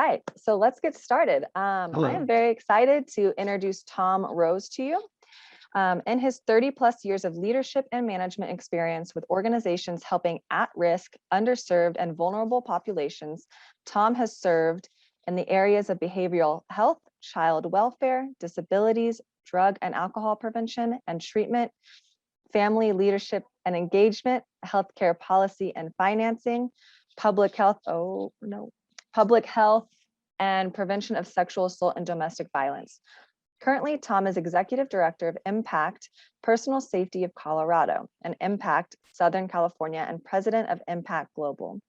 right, so let's get started. I Hello. am very excited to introduce Tom Rose to you. In his 30 plus years of leadership and management experience with organizations helping at-risk, underserved, and vulnerable populations, Tom has served in the areas of behavioral health, child welfare, disabilities, drug and alcohol prevention and treatment, family leadership and engagement, healthcare policy and financing, public health, public health and prevention of sexual assault and domestic violence. Currently, Tom is Executive Director of Impact Personal Safety of Colorado and Impact Southern California and President of Impact Global.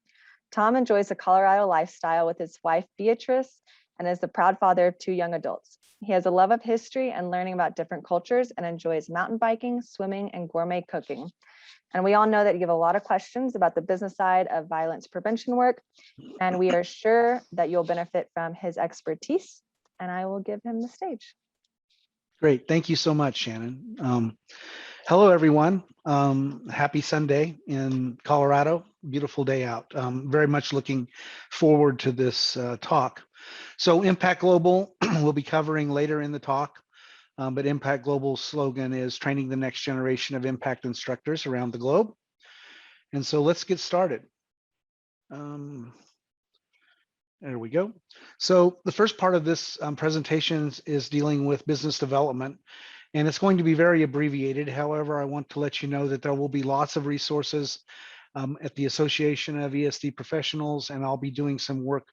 Tom enjoys a Colorado lifestyle with his wife, Beatrice, and is the proud father of 2 young adults. He has a love of history and learning about different cultures and enjoys mountain biking, swimming, and gourmet cooking. And we all know that you have a lot of questions about the business side of violence prevention work, and we are sure that you'll benefit from his expertise, and I will give him the stage. Great. Thank you so much, Shannon. Hello, everyone. Happy Sunday in Colorado. Beautiful day out. Very much looking forward to this talk. So Impact Global we'll be covering later in the talk, but Impact Global's slogan is training the next generation of impact instructors around the globe. And so let's get started. There we go. So the first part of this presentation is dealing with business development, and it's going to be very abbreviated. However, I want to let you know that there will be lots of resources at the Association of ESD Professionals, and I'll be doing some work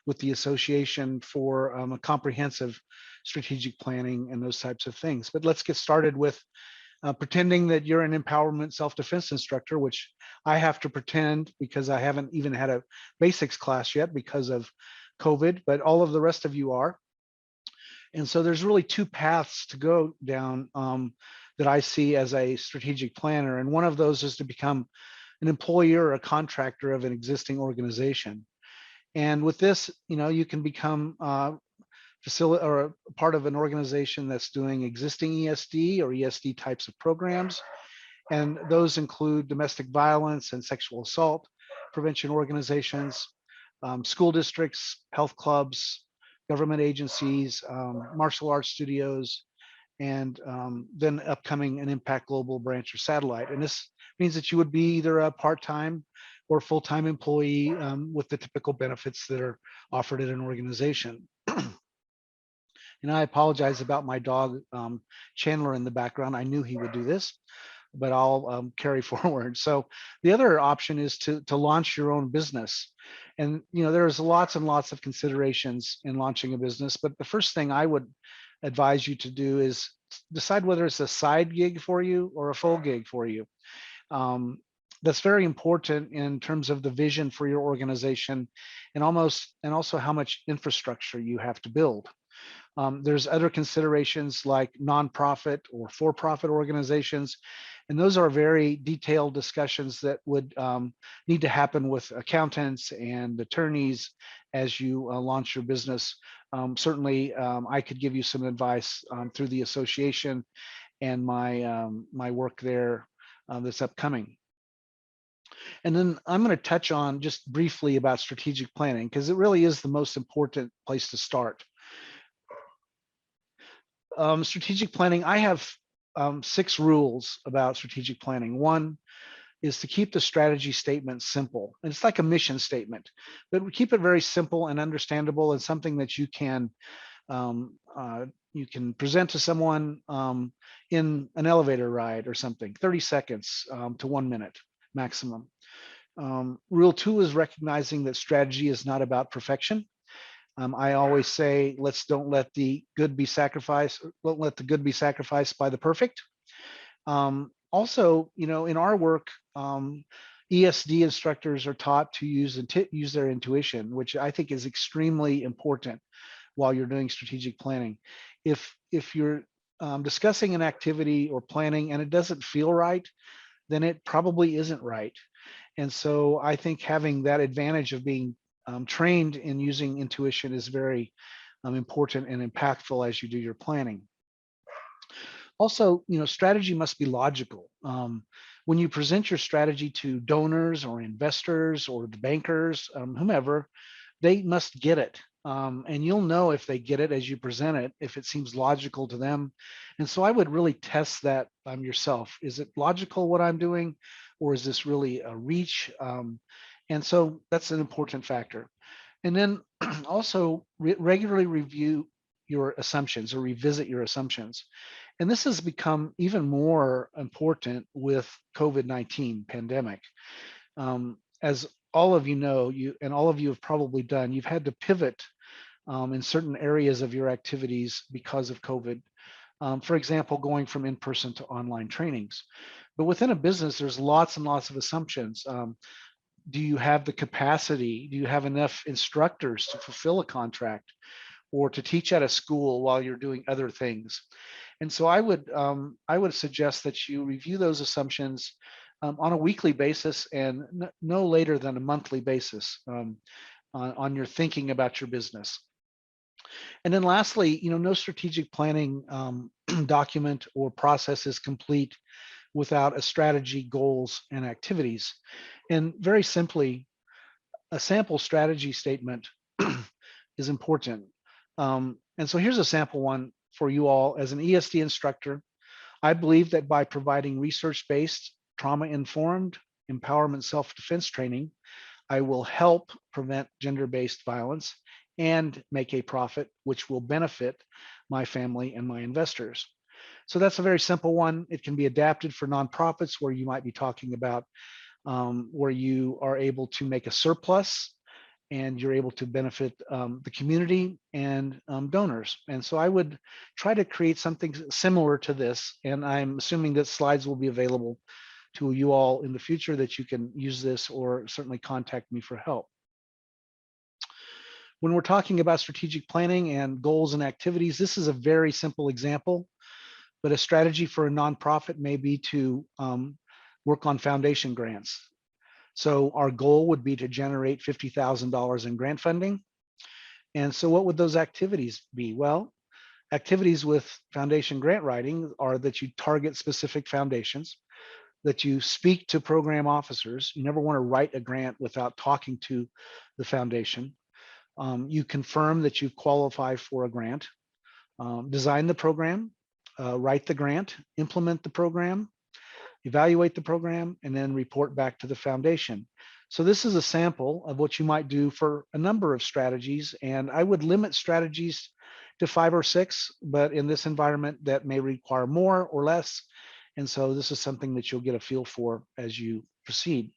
with the association for a comprehensive strategic planning and those types of things. But let's get started with pretending that you're an empowerment self-defense instructor, which I have to pretend because I haven't even had a basics class yet because of COVID, but all of the rest of you are. And so there's really 2 paths to go down that I see as a strategic planner. And one of those is to become an employer or a contractor of an existing organization. And with this, you can become or a part of an organization that's doing existing ESD or ESD types of programs. And those include domestic violence and sexual assault prevention organizations, school districts, health clubs, government agencies, martial arts studios, and then upcoming an Impact Global branch or satellite. And this means that you would be either a part-time or full-time employee with the typical benefits that are offered at an organization. And I apologize about my dog, Chandler, in the background. I knew he would do this, but I'll carry forward. So the other option is to launch your own business. And there's lots and lots of considerations in launching a business, but the first thing I would advise you to do is decide whether it's a side gig for you or a full gig for you. That's very important in terms of the vision for your organization and also how much infrastructure you have to build. There's other considerations like nonprofit or for-profit organizations, and those are very detailed discussions that would need to happen with accountants and attorneys as you launch your business. Certainly, I could give you some advice through the association and my work there that's upcoming. And then I'm going to touch on just briefly about strategic planning because it really is the most important place to start. Strategic planning, I have 6 rules about strategic planning. One is to keep the strategy statement simple. And it's like a mission statement, but we keep it very simple and understandable and something that you can present to someone in an elevator ride or something, 30 seconds to 1 minute maximum. Rule 2 is recognizing that strategy is not about perfection. I always say, don't let the good be sacrificed. Don't let the good be sacrificed by the perfect. Also, in our work, ESD instructors are taught to use their intuition, which I think is extremely important while you're doing strategic planning. If you're discussing an activity or planning and it doesn't feel right, then it probably isn't right. And so I think having that advantage of being trained in using intuition is very important and impactful as you do your planning. Also, strategy must be logical. When you present your strategy to donors or investors or the bankers, whomever, they must get it. And you'll know if they get it as you present it, if it seems logical to them. And so I would really test that yourself. Is it logical what I'm doing, or is this really a reach? And so that's an important factor. And then also regularly review your assumptions or revisit your assumptions. And this has become even more important with COVID-19 pandemic. As all of you know, and all of you have probably done, you've had to pivot in certain areas of your activities because of COVID. For example, going from in-person to online trainings. But within a business, there's lots and lots of assumptions. Do you have the capacity? Do you have enough instructors to fulfill a contract or to teach at a school while you're doing other things? And so I would suggest that you review those assumptions on a weekly basis and no later than a monthly basis on your thinking about your business. And then lastly, no strategic planning document or process is complete without a strategy, goals, and activities. And very simply, a sample strategy statement is important. And so here's a sample one for you all. As an ESD instructor, I believe that by providing research-based, trauma-informed, empowerment self-defense training, I will help prevent gender-based violence and make a profit, which will benefit my family and my investors. So that's a very simple one. It can be adapted for nonprofits where you might be talking about where you are able to make a surplus and you're able to benefit the community and donors. And so I would try to create something similar to this. And I'm assuming that slides will be available to you all in the future that you can use this or certainly contact me for help. When we're talking about strategic planning and goals and activities, this is a very simple example, but a strategy for a nonprofit may be to work on foundation grants. So our goal would be to generate $50,000 in grant funding. And so what would those activities be? Well, activities with foundation grant writing are that you target specific foundations, that you speak to program officers. You never want to write a grant without talking to the foundation. You confirm that you qualify for a grant, design the program, write the grant, implement the program, evaluate the program, and then report back to the foundation. So this is a sample of what you might do for a number of strategies. And I would limit strategies to 5 or 6, but in this environment that may require more or less. And so this is something that you'll get a feel for as you proceed.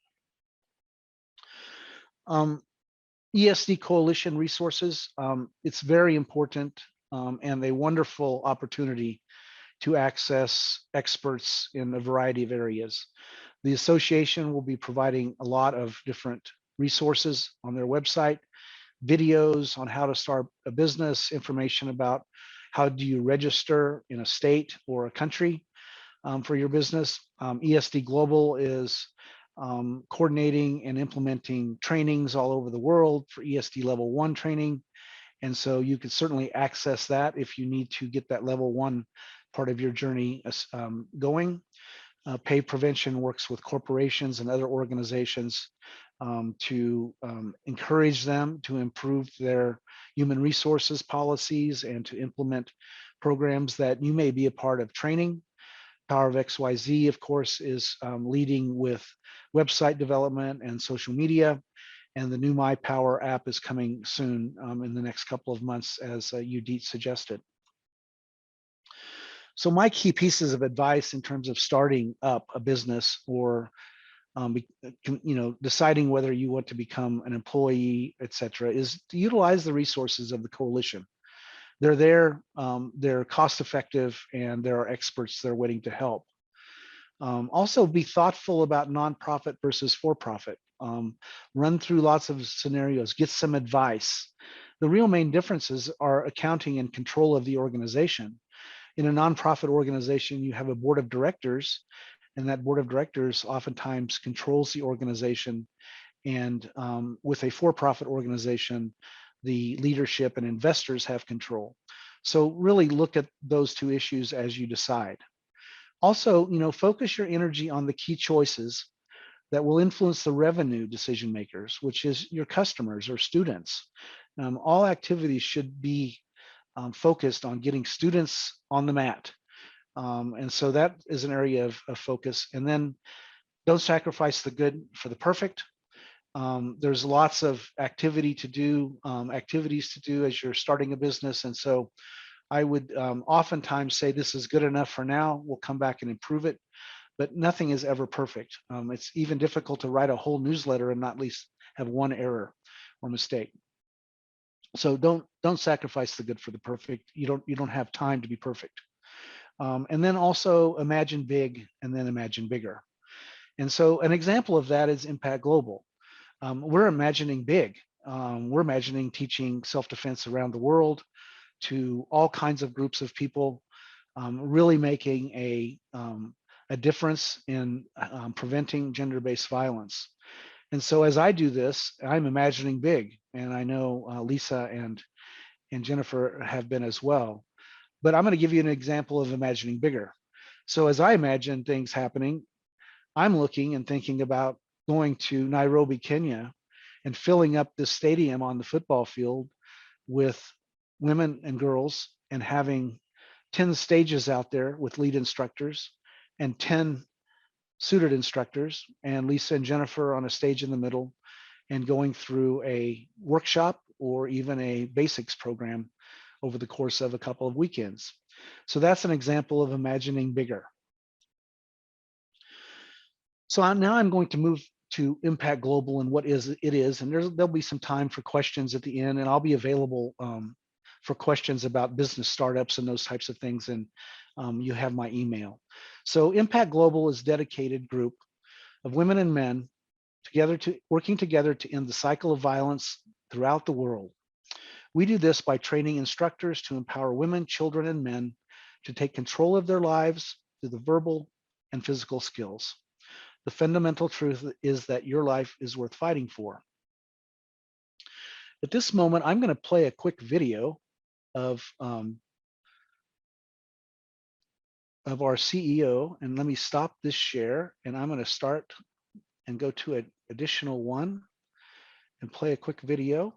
ESD Coalition Resources, it's very important and a wonderful opportunity to access experts in a variety of areas. The association will be providing a lot of different resources on their website, videos on how to start a business, information about how do you register in a state or a country for your business. ESD Global is coordinating and implementing trainings all over the world for ESD level 1 training. And so you could certainly access that if you need to get that level 1 part of your journey going. Pay Prevention works with corporations and other organizations to encourage them to improve their human resources policies and to implement programs that you may be a part of training. Power of XYZ, of course, is leading with website development and social media. And the new My Power app is coming soon in the next couple of months, as Udit suggested. So my key pieces of advice in terms of starting up a business or deciding whether you want to become an employee, et cetera, is to utilize the resources of the coalition. They're there, they're cost effective, and there are experts that are waiting to help. Also be thoughtful about nonprofit versus for-profit. Run through lots of scenarios, get some advice. The real main differences are accounting and control of the organization. In a nonprofit organization, you have a board of directors, and that board of directors oftentimes controls the organization. And with a for-profit organization, the leadership and investors have control. So really look at those two issues as you decide. Also, focus your energy on the key choices that will influence the revenue decision makers, which is your customers or students. All activities should be focused on getting students on the mat. And so that is an area of focus. And then don't sacrifice the good for the perfect. There's lots of activities to do as you're starting a business. And so I would oftentimes say this is good enough for now. We'll come back and improve it, but nothing is ever perfect. It's even difficult to write a whole newsletter and not at least have one error or mistake. So don't sacrifice the good for the perfect. You don't have time to be perfect. And then also imagine big and then imagine bigger. And so an example of that is Impact Global. We're imagining big. We're imagining teaching self-defense around the world to all kinds of groups of people, really making a difference in preventing gender-based violence. And so as I do this, I'm imagining big, and I know Lisa and Jennifer have been as well. But I'm going to give you an example of imagining bigger. So as I imagine things happening, I'm looking and thinking about going to Nairobi, Kenya, and filling up this stadium on the football field with women and girls, and having 10 stages out there with lead instructors and 10 suited instructors, and Lisa and Jennifer on a stage in the middle, and going through a workshop or even a basics program over the course of a couple of weekends. So that's an example of imagining bigger. So now I'm going to move to Impact Global and what it is, and there'll be some time for questions at the end, and I'll be available for questions about business startups and those types of things, and you have my email. So Impact Global is a dedicated group of women and men working together to end the cycle of violence throughout the world. We do this by training instructors to empower women, children, and men to take control of their lives through the verbal and physical skills. The fundamental truth is that your life is worth fighting for. At this moment, I'm going to play a quick video of our CEO, and let me stop this share, and I'm going to start and go to an additional one and play a quick video.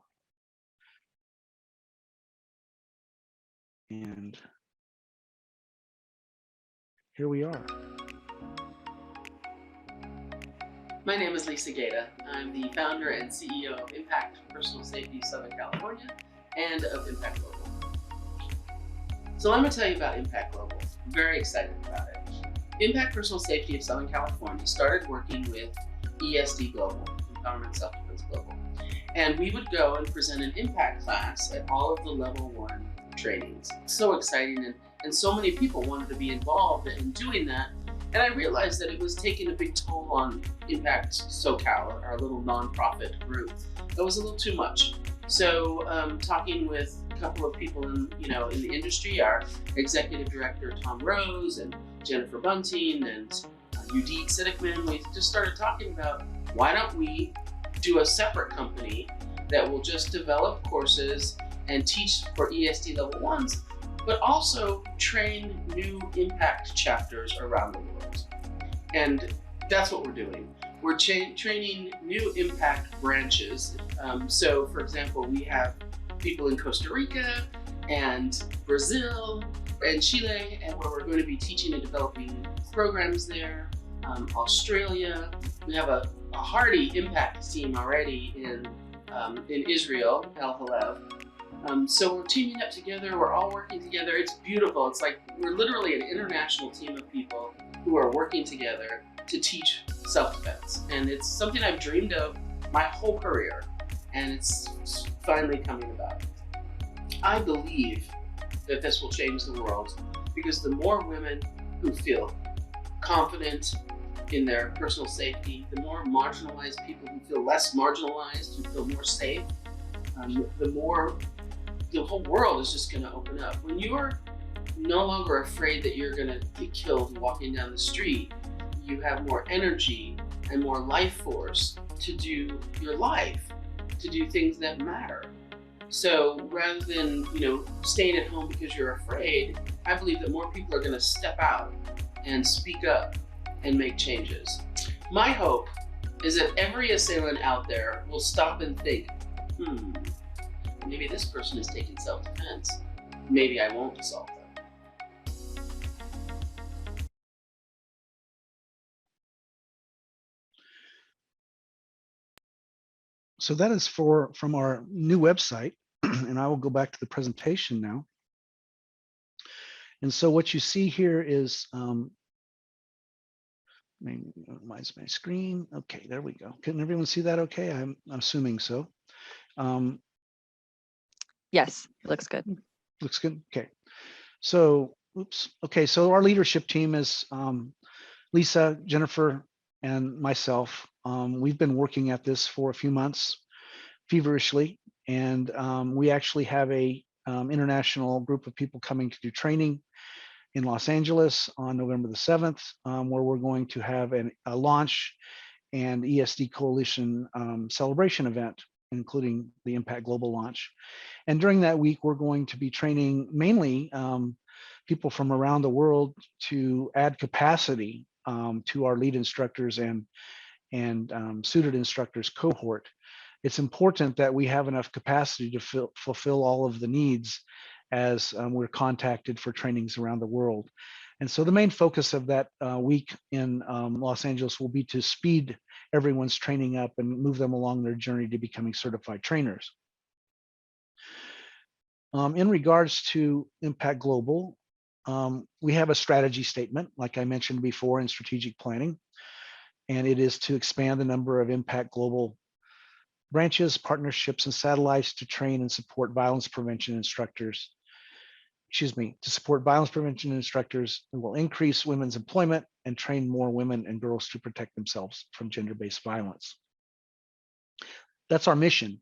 And here we are. My name is Lisa Gaeta. I'm the founder and CEO of Impact Personal Safety Southern California and of Impact Global. So I'm going to tell you about Impact Global. I'm very excited about it. Impact Personal Safety of Southern California started working with ESD Global, Empowerment Self-Defense Global. And we would go and present an impact class at all of the level 1 trainings. So exciting, and so many people wanted to be involved in doing that. And I realized that it was taking a big toll on Impact SoCal, our little nonprofit group. That was a little too much. So talking with a couple of people in the industry, our executive director, Tom Rose, and Jennifer Bunting, and Udit Siddickman, we just started talking about, why don't we do a separate company that will just develop courses and teach for ESD level 1s, but also train new impact chapters around the world. And that's what we're doing. We're training new impact branches. So for example, we have people in Costa Rica and Brazil and Chile, and where we're going to be teaching and developing programs there. Australia. We have a hearty impact team already in Israel, El Halev. So we're teaming up together, we're all working together. It's beautiful. It's like we're literally an international team of people who are working together to teach self-defense. And it's something I've dreamed of my whole career, and it's finally coming about. I believe that this will change the world, because the more women who feel confident in their personal safety, the more marginalized people who feel less marginalized, who feel more safe, the more the whole world is just going to open up. When you're no longer afraid that you're going to get killed walking down the street, you have more energy and more life force to do your life, to do things that matter. So rather than staying at home because you're afraid, I believe that more people are going to step out and speak up and make changes. My hope is that every assailant out there will stop and think, maybe this person is taking self-defense. Maybe I won't assault them. So that is from our new website, and I will go back to the presentation now. And so what you see here is, minimize my screen. Okay, there we go. Can everyone see that okay? I'm assuming so. Yes, it looks good. Looks good. Okay. So, oops. Okay, so our leadership team is Lisa, Jennifer, and myself. We've been working at this for a few months feverishly, and we actually have a international group of people coming to do training in Los Angeles on November the 7th, where we're going to have a launch and ESD Coalition celebration event, including the Impact Global launch. And during that week, we're going to be training mainly people from around the world to add capacity to our lead instructors and suited instructors cohort. It's important that we have enough capacity to fulfill all of the needs as we're contacted for trainings around the world. And so the main focus of that week in Los Angeles will be to speed everyone's training up and move them along their journey to becoming certified trainers. In regards to Impact Global, we have a strategy statement, like I mentioned before, in strategic planning, and it is to expand the number of Impact Global branches, partnerships, and satellites to train and support violence prevention instructors. To support violence prevention instructors who will increase women's employment and train more women and girls to protect themselves from gender-based violence. That's our mission.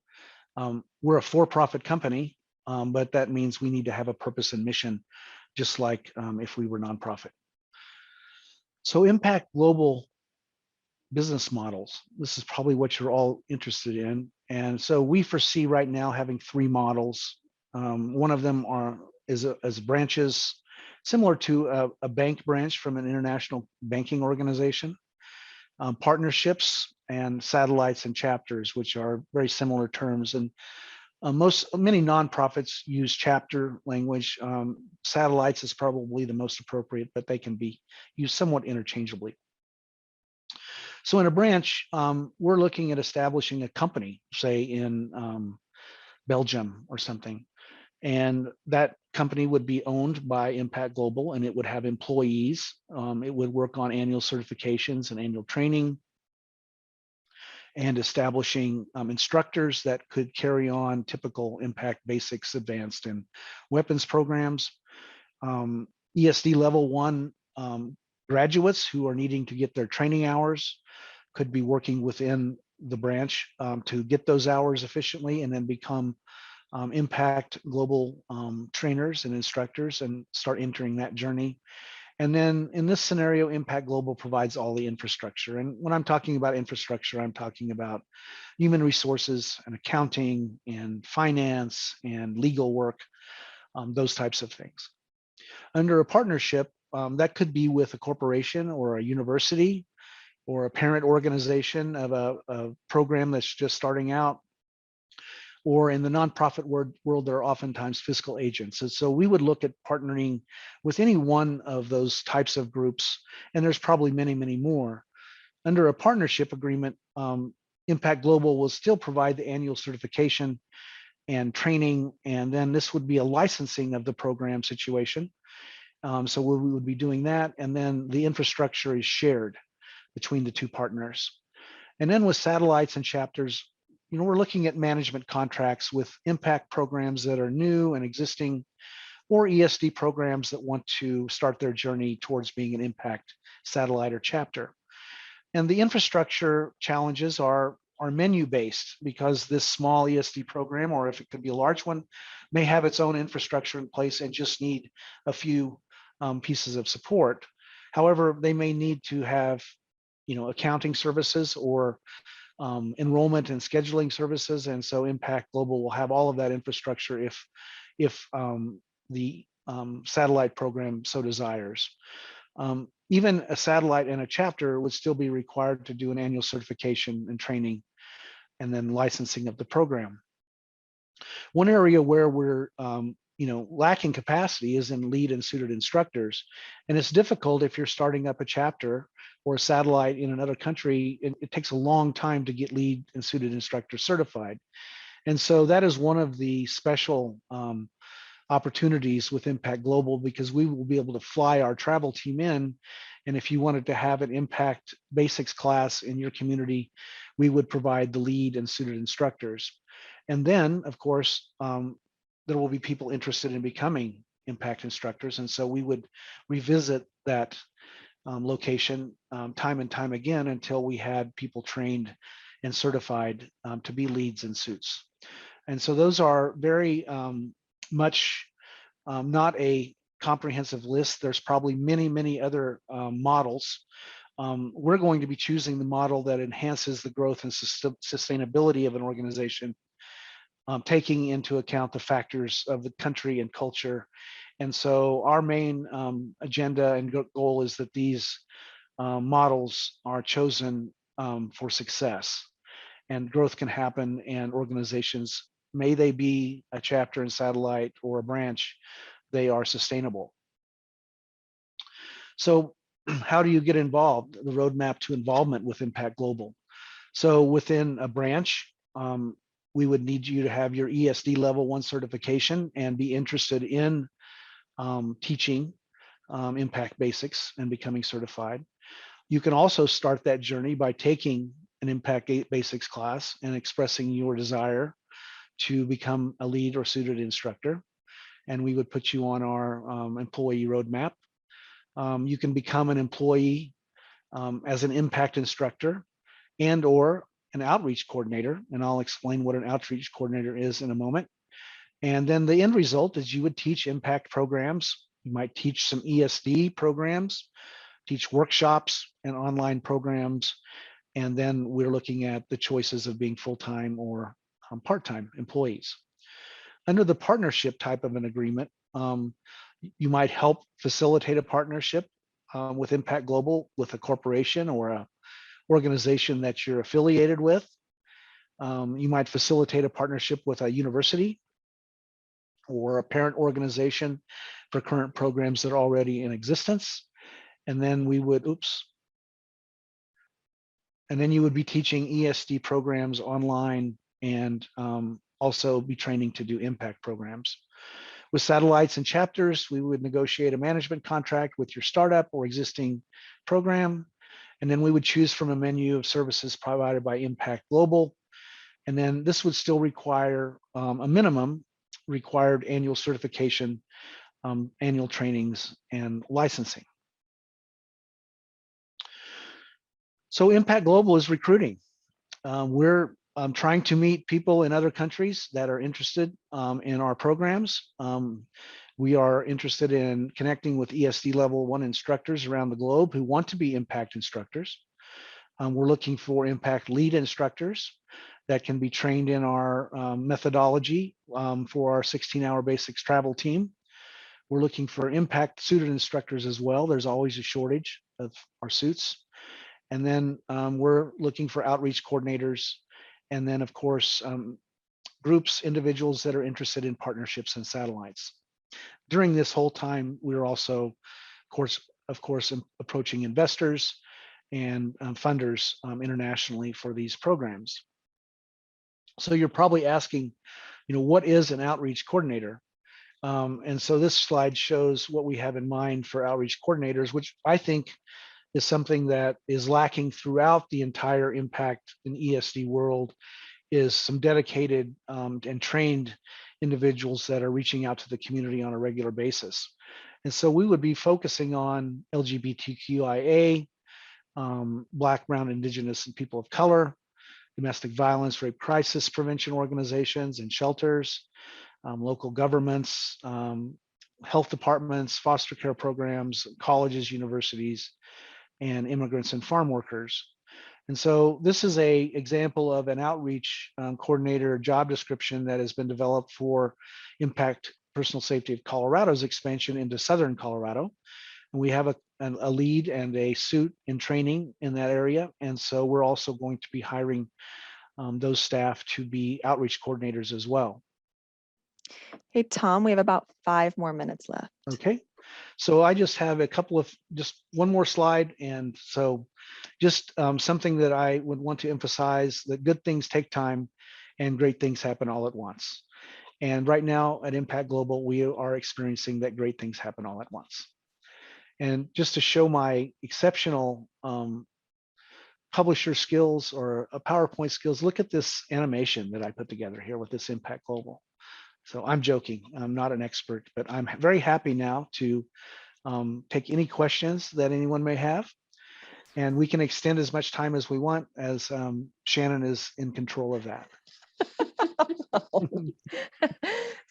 We're a for-profit company, but that means we need to have a purpose and mission, just like if we were nonprofit. So Impact Global business models. This is probably what you're all interested in. And so we foresee right now having 3 models. One of them is branches, similar to a bank branch from an international banking organization, partnerships, and satellites and chapters, which are very similar terms. And many nonprofits use chapter language. Satellites is probably the most appropriate, but they can be used somewhat interchangeably. So in a branch, we're looking at establishing a company, say in Belgium or something. And that company would be owned by Impact Global, and it would have employees. It would work on annual certifications and annual training, and establishing instructors that could carry on typical Impact Basics, Advanced, and Weapons programs. ESD Level 1 graduates who are needing to get their training hours could be working within the branch to get those hours efficiently and then become Impact Global trainers and instructors and start entering that journey. And then in this scenario, Impact Global provides all the infrastructure. And when I'm talking about infrastructure, I'm talking about human resources and accounting and finance and legal work, those types of things. Under a partnership, that could be with a corporation or a university or a parent organization of a program that's just starting out. Or in the nonprofit world, there are oftentimes fiscal agents. And so we would look at partnering with any one of those types of groups, and there's probably many, many more. Under a partnership agreement, Impact Global will still provide the annual certification and training, and then this would be a licensing of the program situation. So we would be doing that, and then the infrastructure is shared between the 2 partners. And then with satellites and chapters, we're looking at management contracts with Impact programs that are new and existing, or ESD programs that want to start their journey towards being an Impact satellite or chapter. And the infrastructure challenges are menu-based, because this small ESD program, or if it could be a large one, may have its own infrastructure in place and just need a few pieces of support. However, they may need to have, accounting services or enrollment and scheduling services, and so Impact Global will have all of that infrastructure if the satellite program so desires. Even a satellite and a chapter would still be required to do an annual certification and training, and then licensing of the program. One area where we're lacking capacity is in lead and suited instructors. And it's difficult if you're starting up a chapter or a satellite in another country. It takes a long time to get lead and suited instructors certified. And so that is one of the special opportunities with Impact Global, because we will be able to fly our travel team in. And if you wanted to have an Impact Basics class in your community, we would provide the lead and suited instructors. And then, of course, there will be people interested in becoming Impact instructors. And so we would revisit that location time and time again until we had people trained and certified to be leads and suits. And so those are very much not a comprehensive list. There's probably many other models. We're going to be choosing the model that enhances the growth and sustainability of an organization, taking into account the factors of the country and culture. And so our main agenda and goal is that these models are chosen for success, and growth can happen, and organizations, may they be a chapter and satellite or a branch, they are sustainable. So how do you get involved? The roadmap to involvement with Impact Global. So within a branch, we would need you to have your ESD level 1 certification and be interested in teaching Impact Basics and becoming certified. You can also start that journey by taking an Impact Basics class and expressing your desire to become a lead or suited instructor. And we would put you on our employee roadmap. You can become an employee as an Impact instructor and or an outreach coordinator. And I'll explain what an outreach coordinator is in a moment. And then the end result is you would teach Impact programs. You might teach some ESD programs, teach workshops and online programs. And then we're looking at the choices of being full-time or part-time employees. Under the partnership type of an agreement, you might help facilitate a partnership with Impact Global with a corporation or a organization that you're affiliated with. You might facilitate a partnership with a university or a parent organization for current programs that are already in existence. And then we would, and then you would be teaching ESD programs online and also be training to do Impact programs. With satellites and chapters, we would negotiate a management contract with your startup or existing program. And then we would choose from a menu of services provided by Impact Global. And then this would still require a minimum required annual certification, annual trainings, and licensing. So Impact Global is recruiting. We're trying to meet people in other countries that are interested in our programs. We are interested in connecting with ESD level 1 instructors around the globe who want to be Impact instructors. We're looking for Impact lead instructors that can be trained in our methodology for our 16-hour basics travel team. We're looking for Impact suited instructors as well. There's always a shortage of our suits. And then we're looking for outreach coordinators. And then, of course, groups, individuals that are interested in partnerships and satellites. During this whole time, we're also, of course, approaching investors and funders internationally for these programs. So you're probably asking, what is an outreach coordinator? And so this slide shows what we have in mind for outreach coordinators, which I think is something that is lacking throughout the entire Impact and ESD world, is some dedicated and trained individuals that are reaching out to the community on a regular basis. And so we would be focusing on LGBTQIA, Black, Brown, Indigenous, and people of color, domestic violence, rape crisis prevention organizations and shelters, local governments, health departments, foster care programs, colleges, universities, and immigrants and farm workers. And so this is a example of an outreach coordinator job description that has been developed for Impact Personal Safety of Colorado's expansion into Southern Colorado. And we have a lead and a suit in training in that area. And so we're also going to be hiring those staff to be outreach coordinators as well. Hey, Tom, we have about 5 more minutes left. Okay. So I just have a couple of, just one more slide. And so just something that I would want to emphasize, that good things take time and great things happen all at once. And right now at Impact Global, we are experiencing that great things happen all at once. And just to show my exceptional publisher skills or PowerPoint skills, look at this animation that I put together here with this Impact Global. So I'm joking, I'm not an expert, but I'm very happy now to take any questions that anyone may have. And we can extend as much time as we want, as Shannon is in control of that.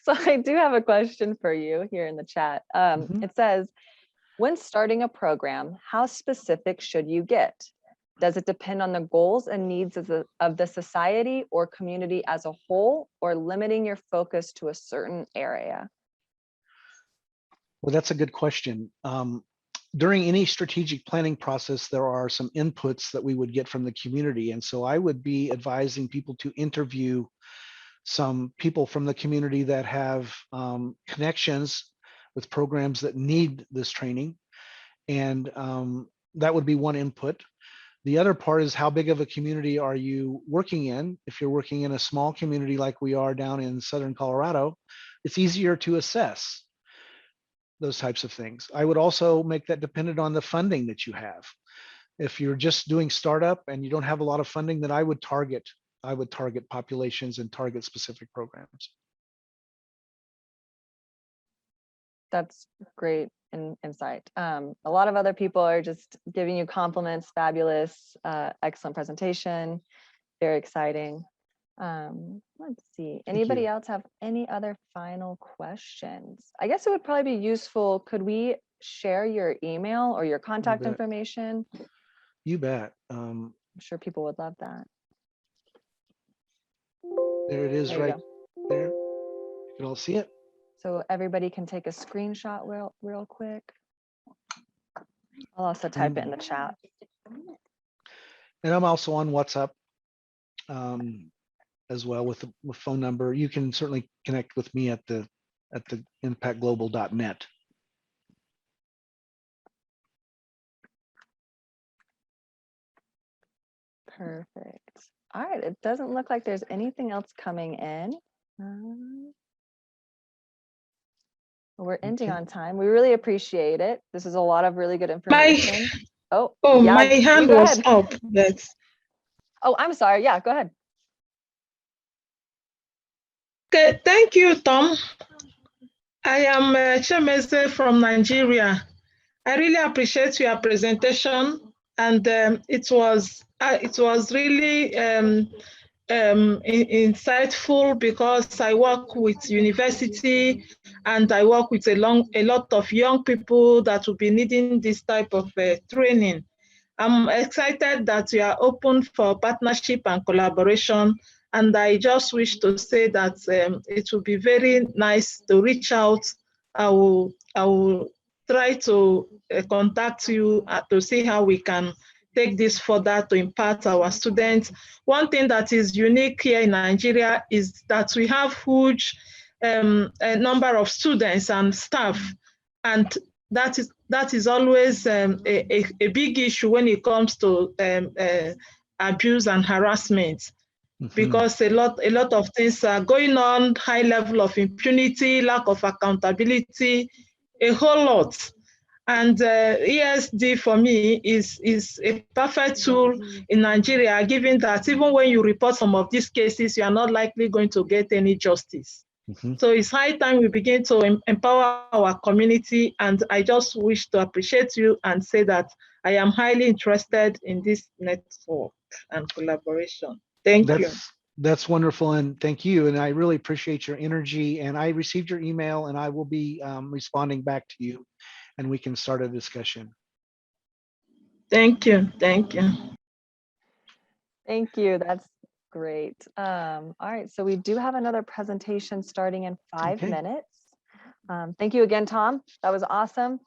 So I do have a question for you here in the chat. It says, when starting a program, how specific should you get? Does it depend on the goals and needs of the society or community as a whole, or limiting your focus to a certain area? Well, that's a good question. During any strategic planning process, there are some inputs that we would get from the community. And so I would be advising people to interview some people from the community that have connections with programs that need this training. And that would be one input. The other part is, how big of a community are you working in? If you're working in a small community like we are down in Southern Colorado, it's easier to assess those types of things. I would also make that dependent on the funding that you have. If you're just doing startup and you don't have a lot of funding, then I would target populations and target specific programs. That's great insight. A lot of other people are just giving you compliments. Fabulous, excellent presentation, very exciting. Let's see, anybody else have any other final questions? I guess it would probably be useful, could we share your email or your contact information? You bet. I'm sure people would love that. There it is, right there. You can all see it. So everybody can take a screenshot real quick. I'll also type it in the chat. And I'm also on WhatsApp as well with the phone number. You can certainly connect with me at the impactglobal.net. Perfect. All right, it doesn't look like there's anything else coming in. We're ending on time. We really appreciate it. This is a lot of really good information. Yeah, my hand was up. Oh, I'm sorry. Yeah, go ahead. Okay, thank you, Tom. I am Chemeze from Nigeria. I really appreciate your presentation, and it was really insightful, because I work with university and I work with a lot of young people that will be needing this type of training. I'm excited that you are open for partnership and collaboration, and I just wish to say that it will be very nice to reach out. I will try to contact you to see how we can take this further to impact our students. One thing that is unique here in Nigeria is that we have huge a number of students and staff, and that is always a big issue when it comes to abuse and harassment, because a lot of things are going on, high level of impunity, lack of accountability, a whole lot. And ESD for me is a perfect tool in Nigeria, given that even when you report some of these cases, you are not likely going to get any justice. So it's high time we begin to empower our community, and I just wish to appreciate you and say that I am highly interested in this network and collaboration. Thank you. That's wonderful, and thank you. And I really appreciate your energy, and I received your email, and I will be responding back to you, and we can start a discussion. Thank you. Thank you. Thank you. That's great. All right, so we do have another presentation starting in 5 minutes. Thank you again, Tom. That was awesome.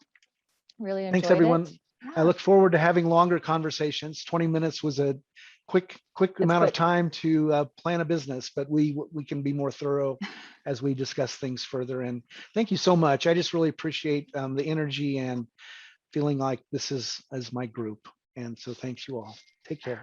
Really enjoyed it. Thanks, everyone. I look forward to having longer conversations. 20 minutes was a quick amount of time to plan a business, but we can be more thorough as we discuss things further. And thank you so much. I just really appreciate the energy and feeling like this is my group. And so thanks you all. Take care.